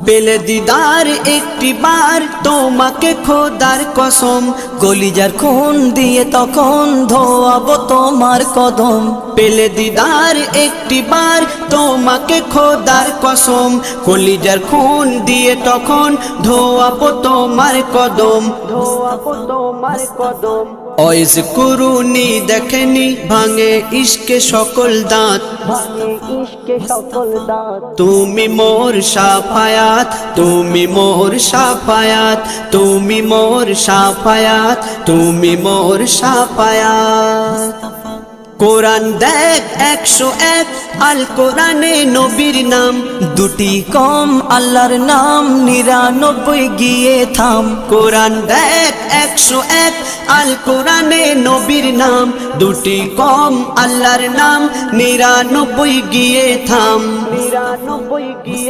পেলে দিদার একটি বার তোমাকে খোদার কসম, কলিজার খুন দিয়ে তখন ধোয়াবো তোমার কদম। পেলে দিদার একটি বার তোমাকে খোদার কসম, কলিজার খুন দিয়ে তখন ধোয়াবো তোমার কদম, ধোয়াবো তোমার কদম। ওয়াইজ কুরুনি দেখেনি ভাঙে ইশকে সকল দাঁত, তুমি মোর শাফায়াত, তুমি মোর শাফায়াত, তুমি মোর শাফায়াত, তুমি মোর শাফায়াত। কোরআন দেখ 101 আল কোরআনে নবীর নাম, দুটি কম আল্লাহর নাম 99 গিয়ে থাম। কোরআন দেখ 101 আল কোরআনে নবীর নাম, দুটি কম আল্লাহর নাম 99 গিয়ে থাম, 99 গিয়ে